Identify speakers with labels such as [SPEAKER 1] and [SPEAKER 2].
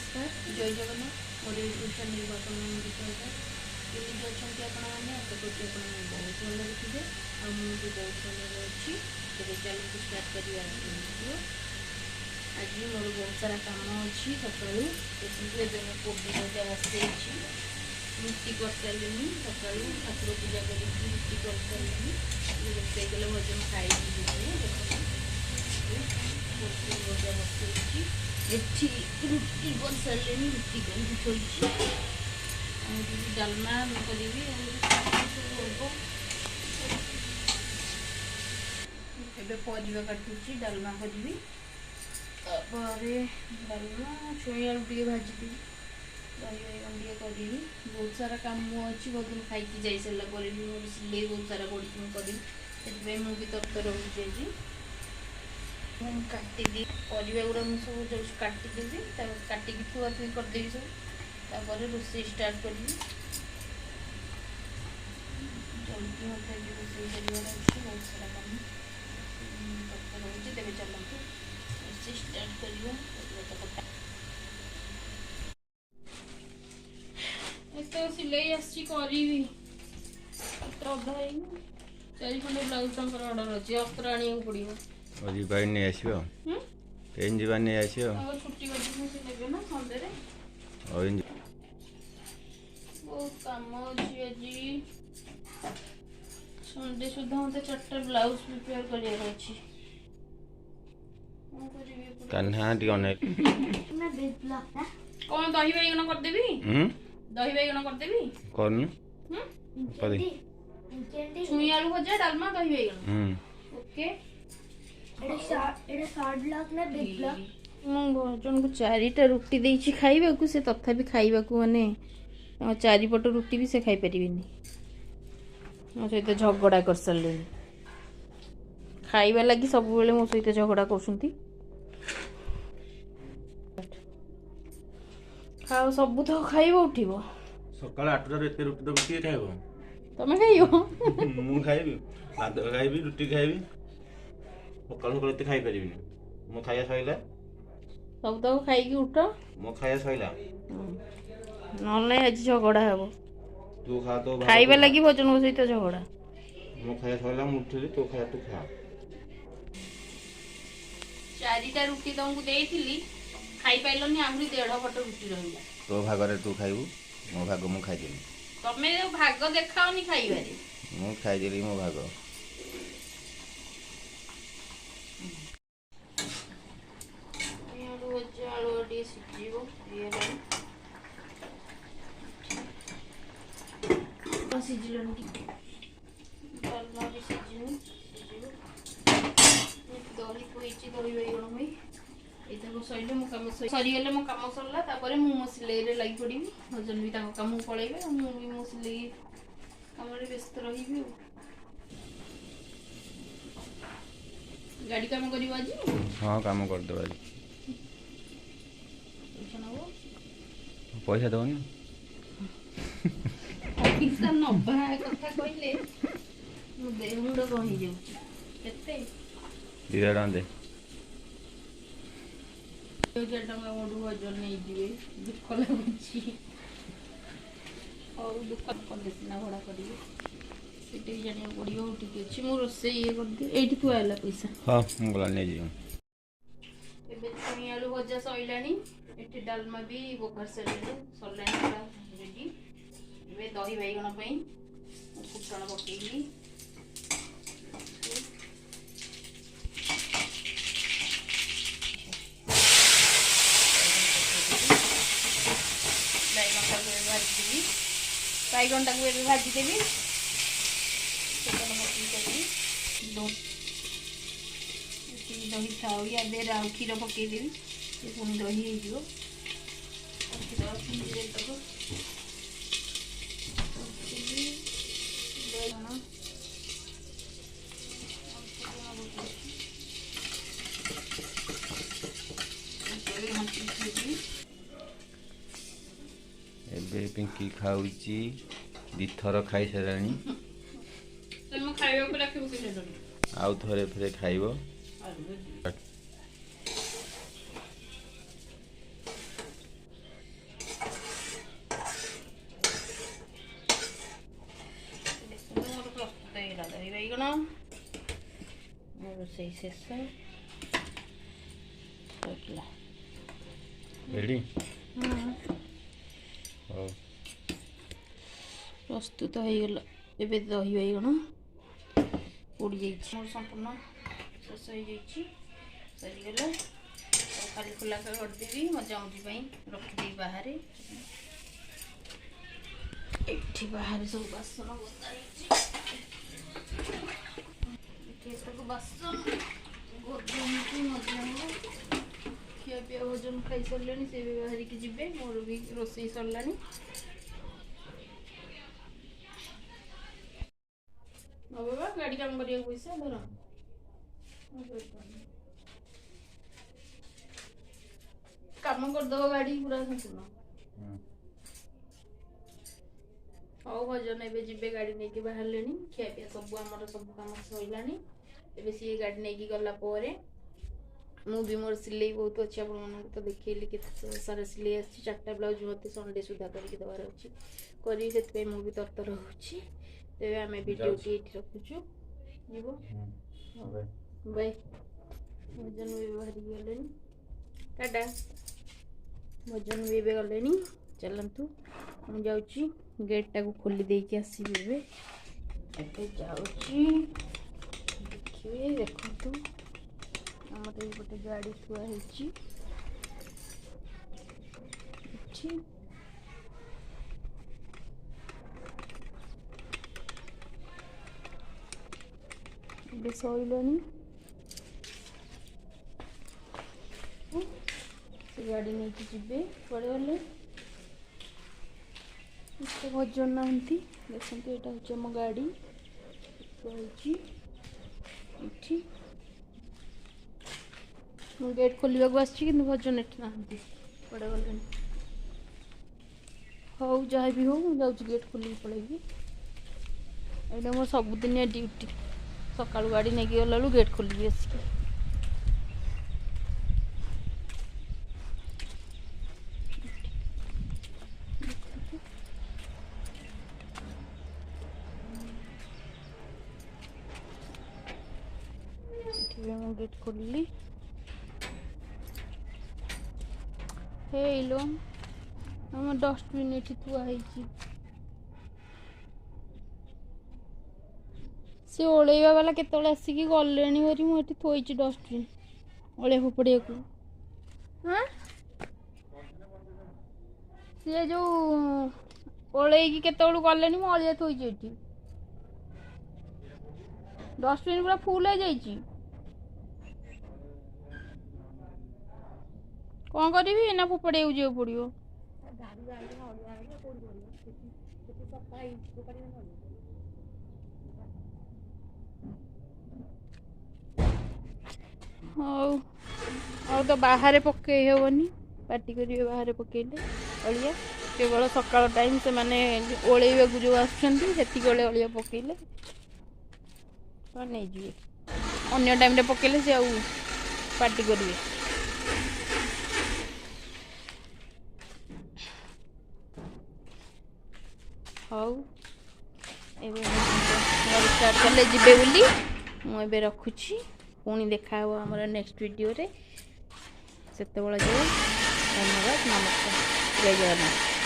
[SPEAKER 1] नमस्कार जय जगन्नाथ मोर YouTube channel को आपको स्वागत। केମିତି ଅଛନ୍ତି ଆପଣମାନେ? ଆଶା କରୁଛି ଆପଣ ବହୁତ ଭଲରେ ଥିବେ ଆଉ ମୁଁ ବି ବହୁତ ଭଲରେ ଅଛି। ତେବେ ଚାଲନ୍ତୁ ଷ୍ଟାର୍ଟ କରିବା ଭିଡ଼ିଓ। ଆଜି ମୋର ବହୁତ ସାରା କାମ ଅଛି ସକାଳୁ। ଏବେ ମୁଁ କୋବି ଭଜା ବସାଇଛି, ରୁଟି କରିସାରିଲିଣି। ସକାଳୁ ଠାକୁର ପୂଜା କରିକି ରୁଟି କରିସାରିଲିଣି। ରୋଷେଇ କଲେ ଭଜନ ଖାଇକି ଯିବେ। କୋବି ଭଜା ବସାଇଛି, ଏଠି ରୁଟି କରିସାରିଲିଣି, ରୁଟି କରିକି ଥୋଇଛି। ଡାଲମା କରିବି, ଏବେ ପରିବା କାଟୁଛି, ଡାଲମା କରିବି। ତାପରେ ଡାଲମା ଛୁଇଁ ଆଳୁ ଟିକେ ଭାଜିଦେବି, ଦହି ବାଇଗଣ ଟିକେ କରିବି। ବହୁତ ସାରା କାମ ଅଛି। ବହୁତ ଖାଇକି ଯାଇସାରିଲା ପରେ ବି ମୋର ସିଲେଇ ବହୁତ ସାରା ପଡ଼ିଛି, ମୁଁ କରିବି। ସେଥିପାଇଁ ମୁଁ ବି ତରତର ହେଉଛି ଆଜି। ମୁଁ କାଟିଦିଏ ପରିବା ଗୁଡ଼ା, ମୁଁ ସବୁ ଯାଉଛି କାଟିଦେବି, ତାପରେ କାଟିକି ଥୁଆଥୁଇ କରିଦେବି ସବୁ। ତାପରେ ରୋଷେଇ ଷ୍ଟାର୍ଟ କରିବି। ଜଲ୍ଦି ମୋତେ ଆଜି ରୋଷେଇ କରିବାର ଅଛି, ବହୁତ ସାରା କାମ ତରତର ହେଉଛି। ତେବେ ଚାଲନ୍ତୁ ରୋଷେଇ ଷ୍ଟାର୍ଟ କରିବା। ଏତେ ସିଲେଇ ଆସିଛି, କରିବି। ଏତେ ଅଧା ହେଇନି, 4 ଖଣ୍ଡ ବ୍ଲାଉଜ ତାଙ୍କର ଅର୍ଡର ଅଛି, ଅସ୍ତ୍ର ଆଣିବାକୁ ପଡ଼ିବ।
[SPEAKER 2] ଯିବାଇ ନେଇ ଆସିବ, ଟ୍ରେନ୍ ଯିବା ନେଇ ଆସିବ।
[SPEAKER 1] ତାଙ୍କର ଛୁଟି କରିକି ସେ ନେବେ ନା ସନ୍ଡେରେ। ବହୁତ କାମ ଅଛି ଆଜି। ସନ୍ଡେ ସୁଦ୍ଧା ମୋତେ 4ଟା ବ୍ଲାଉଜ ପ୍ରିପେୟାର କରିବାର ଅଛି। କ'ଣ କରିବି? କ'ଣ ଦହି ବାଇଗଣ କରିଦେବି? ଦହି ବାଇଗଣ କରିଦେବି,
[SPEAKER 2] କରୁନୁ
[SPEAKER 1] ଛୁଇଁ ଆଳୁ ଭଜା, ଡାଲମା, ଦହି ବାଇଗଣ। ଓକେ। ମୁଁ ଜଣକୁ 4ଟା ରୁଟି ଦେଇଛି ଖାଇବାକୁ, ସେ ତଥାପି ଖାଇବାକୁ ମାନେ ତାଙ୍କ 4ପଟ ରୁଟି ବି ସେ ଖାଇପାରିବେନି। ମୋ ସହିତ ଝଗଡ଼ା କରିସାରିଲେଣି। ଖାଇବା ଲାଗି ସବୁବେଳେ ମୋ ସହିତ ଝଗଡ଼ା କରୁଛନ୍ତି। ଖାଅ, ସବୁ ତ ଖାଇବ, ଉଠିବ।
[SPEAKER 2] ସକାଳ 8ଟାରୁ ଏତେ ରୁଟି ଦେବୁ, କିଏ ଖାଇବ?
[SPEAKER 1] ତମେ ଖାଇବ?
[SPEAKER 2] ମୁଁ ଖାଇବି, ଭାତ ଖାଇବି, ରୁଟି ଖାଇବି। ସକାଳୁ ସକାଳୁ ଏତେ ଖାଇପାରିବିନି। ମୋ ଖାଇବା ସଇଲା,
[SPEAKER 1] ସବୁ ତକ ଖାଇକି ଉଠ।
[SPEAKER 2] ମୋ ଖାଇବା ସଇଲା,
[SPEAKER 1] ନହେଲେ ନାଇଁ ଆଜି ଝଗଡ଼ା ହବ।
[SPEAKER 2] ତୁ ଖା, ତୋ
[SPEAKER 1] ଖାଇବା ଲାଗି ଭୋଜନଙ୍କ ସହିତ ଝଗଡ଼ା।
[SPEAKER 2] ମୋ ଖାଇବା ସଇଲା, ମୁଁ ଉଠିଲି, ତୋ ଖାଇବା ତୁ ଖା।
[SPEAKER 1] 4ଟା ରୁଟି ତମକୁ ଦେଇଥିଲି, ଖାଇପାରିଲନି, ଆହୁରି 1.5 ପଟ ରୁଟି ରହିଲା।
[SPEAKER 2] ତୋ ଭାଗରେ ତୁ ଖାଇବୁ, ମୋ ଭାଗ ମୁଁ ଖାଇଦେଲି।
[SPEAKER 1] ତମେ ଭାଗ ଦେଖାଅନି ଖାଇବାରେ।
[SPEAKER 2] ମୁଁ ଖାଇଦେଲି ମୋ ଭାଗ।
[SPEAKER 1] ଆଳୁ ଭଜା, ଆଳୁ ଟିକେ ସିଝିବ, ସିଝିଲାଣି ଟିକେ। ଡାଲମା ବି ସିଝିନି, ସିଝିବ। ଦହି ଥୋଇଛି, ଦହି ବାଇଗଣ ପାଇଁ। ଏଇଟାକୁ ସରିଲେ ମୋ କାମ ସରିଗଲେ ମୋ କାମ ସରିଲା। ତାପରେ ମୁଁ ମୋ ସିଲେଇରେ ଲାଗି ପଡ଼ିବି। ହଜବେଣ୍ଡ ବି ତାଙ୍କ କାମକୁ ପଳେଇବେ, ଆଉ ମୁଁ ବି ମୋ ସିଲେଇ କାମରେ ବ୍ୟସ୍ତ ରହିବି। ଆଉ ଗାଡ଼ି କାମ କରିବ ଆଜି?
[SPEAKER 2] ହଁ, କାମ କରିଦେବା ଆଜି।
[SPEAKER 1] ପଇସା ନେବ?
[SPEAKER 2] ପଇସା ଦେବନି?
[SPEAKER 1] ପଇସା ନବା କଥା କହିଲେ ମୋ ଦେହ ମୁଣ୍ଡ କ'ଣ ହେଇଯାଉଛି। କେତେ?
[SPEAKER 2] 2000 ଟଙ୍କା ଦେ।
[SPEAKER 1] 1000 ଟଙ୍କା ମୋଠୁ ହଜବେଣ୍ଡ ନେଇଯିବେ, ଦୁଃଖ ଲାଗୁଛି। ହଉ, ଦୁଃଖ କଲେ ସିନା ଭଡ଼ା କରିବେ, ସେଇଟା ବି ଜାଣିବାକୁ ପଡ଼ିବ। ହଉ, ଠିକ୍ ଅଛି, ମୁଁ ରୋଷେଇ ଇଏ କରିଦିଏ। ଏଇଠି ଥୁଆ ହେଲା ପଇସା।
[SPEAKER 2] ହଁ, ମୁଁ ଗଲା ନେଇଯିବି।
[SPEAKER 1] ଏବେ ଛୁଇଁ ଆଳୁ ଭଜା ସଇଲାଣି, ଏଠି ଡାଲମା ବି ବଘାରି ସାରିଲାଣି, ସରିଲାଣି ପୁରା ରେଡ଼ି। ଏବେ ଦହି ବାଇଗଣ ପାଇଁ ଫୁଟଣ ପକେଇଲି। ବାଇଗଣଟାକୁ ଏବେ ଭାଜିଦେବି। ଦହି ଥାଉ, ୟା ଦେହରେ ଆଉ କ୍ଷୀର ପକେଇଦେବି, ସେ ପୁଣି ଦହି ହେଇଯିବ।
[SPEAKER 2] ଏବେ ପିଙ୍କି ଖାଉଛି, 2 ଥର ଖାଇସାରିଲାଣି।
[SPEAKER 1] ଖାଇବାକୁ ରଖିବୁ,
[SPEAKER 2] ଆଉ ଥରେ ଫେରେ ଖାଇବ।
[SPEAKER 1] ରୋଷେଇ ଶେଷ ସରିଲା।
[SPEAKER 2] ରେଡି ହଉ
[SPEAKER 1] ପ୍ରସ୍ତୁତ ହେଇଗଲା। ଏବେ ଦହି ବାଇଗଣ ପୋଡ଼ି ଯାଇଛି ମୋର ସମ୍ପୂର୍ଣ୍ଣ ଶେଷ ହେଇଯାଇଛି ସରିଗଲା। ଖାଲି ଖୋଲାକା କରିଦେବି ମଜାମଜି ପାଇଁ ରଖିଦେବି ବାହାରେ। ଏଠି ବାହାରେ ସବୁ ବାସନ ବଦା ହେଇଛି। ଏଠି ସବୁ ବାସନ ଗଦା ମଜା ହବ। ଖିଆପିଆ ଭୋଜନ ଖାଇସାରିଲେଣି ସେ ବି ବାହାରିକି ଯିବେ। ମୋର ବି ରୋଷେଇ ସରିଲାଣି। ବାବା ଗାଡ଼ି କାମ କରିବାକୁ ପଇସା ଧର କାମ କରିଦବ ଗାଡ଼ି ପୁରା ସମ୍ପୂର୍ଣ୍ଣ। ହଉ ଭଜନ ଏବେ ଯିବେ ଗାଡ଼ି ନେଇକି ବାହାରିଲେଣି। ଖିଆପିଆ ସବୁ ଆମର ସବୁ କାମ ସରିଲାଣି। ଏବେ ସିଏ ଗାଡ଼ି ନେଇକି ଗଲା ପରେ ମୁଁ ବି ମୋର ସିଲେଇ ବହୁତ ଅଛି। ଆପଣମାନଙ୍କୁ ତ ଦେଖେଇଲି କେତେ ସାରା ସିଲେଇ ଆସିଛି। 4ଟା ବ୍ଲାଉଜ୍ ମୋତେ ସଣ୍ଡେ ସୁଦ୍ଧା କରିକି ଦେବାର ଅଛି। କରିବି ସେଥିପାଇଁ ମୁଁ ବି ତରତର ହେଉଛି। ତେବେ ଆମେ ଭିଡ଼ିଓଟି ଏଇଠି ରଖୁଛୁ। ଯିବ ବାଇ। ଭଜନ ବି ବାହାରିକି ଗଲେଣି। ଟାଟା। ଭଜନ ବି ଏବେ ଗଲେଣି। ଚାଲନ୍ତୁ ମୁଁ ଯାଉଛି ଗେଟ୍ଟାକୁ ଖୋଲି ଦେଇକି ଆସିବି। ଏବେ ଯାଉଛି ଦେଖିବେ। ଦେଖନ୍ତୁ ଆମର ଏଇ ଗୋଟେ ଗାଡ଼ି ଥୁଆ ହେଇଛି ଏଠି। ଏବେ ସରିଲାଣି। ସେ ଗାଡ଼ି ନେଇକି ଯିବେ। କୁଆଡ଼େ ଗଲେ ଏତେ ଭଜନ ନାହାନ୍ତି। ଦେଖନ୍ତୁ ଏଇଟା ହେଉଛି ଆମ ଗାଡ଼ି ଥୁଆ ହେଇଛି ଏଠି। ମୁଁ ଗେଟ୍ ଖୋଲିବାକୁ ଆସିଛି କିନ୍ତୁ ଭଜନ ଏଠି ନାହାନ୍ତି। କୁଆଡ଼େ ଗଲେଣି। ହଉ ଯାହା ବି ହଉ ମୁଁ ଯାଉଛି ଗେଟ୍ ଖୋଲିକି ପଳେଇବି। ଏଇଟା ମୋର ସବୁଦିନିଆ ଡ୍ୟୁଟି। ସକାଳୁ ଗାଡ଼ି ନେଇକି ଗଲାବେଳକୁ ଗେଟ୍ ଖୋଲିକି ଆସିକି। ମୁଁ ଗେଟ୍ ଖୋଲିଲି। ହେଇଲୋ ଆମ ଡଷ୍ଟବିନ୍ ଏଠି ଥୁଆ ହେଇଛି। ସେ ଓଳେଇବା ବାଲା କେତେବେଳେ ଆସିକି ଗଲେଣି ବୋଲି ମୁଁ ଏଠି ଥୋଇଛି ଡଷ୍ଟବିନ୍ ଅଳିଆ ଫୋପାଡ଼ିବାକୁ। ହଁ ସିଏ ଯୋଉ ଓଳେଇକି କେତେବେଳୁ ଗଲେଣି। ମୁଁ ଅଳିଆ ଥୋଇଛି ଏଠି। ଡଷ୍ଟବିନ୍ ପୁରା ଫୁଲ୍ ହେଇଯାଇଛି। କ'ଣ କରିବି ଏଇନା ଫୋପାଡ଼ିବାକୁ ଯିବାକୁ ପଡ଼ିବ। ହଉ ଆଉ ତ ବାହାରେ ପକେଇ ହେବନି। ପାଟି କରିବେ ବାହାରେ ପକେଇଲେ ଅଳିଆ। କେବଳ ସକାଳ ଟାଇମ୍ ସେମାନେ ଓଳେଇବାକୁ ଯେଉଁ ଆସୁଛନ୍ତି ସେତିକି ବେଳେ ଅଳିଆ ପକେଇଲେ ନେଇଯିବେ। ଅନ୍ୟ ଟାଇମ୍ରେ ପକେଇଲେ ସେ ଆଉ ପାଟି କରିବେ। ହଉ ଏବେ ଘର ଷ୍ଟାର୍ଟ କଲେ ଯିବେ ବୋଲି ମୁଁ ଏବେ ରଖୁଛି। ପୁଣି ଦେଖା ହେବ ଆମର ନେକ୍ସଟ ଭିଡ଼ିଓରେ। ସେତେବେଳେ ଯାଏ ଧନ୍ୟବାଦ। ନମସ୍କାର। ଜୟ ଜଗନ୍ନାଥ।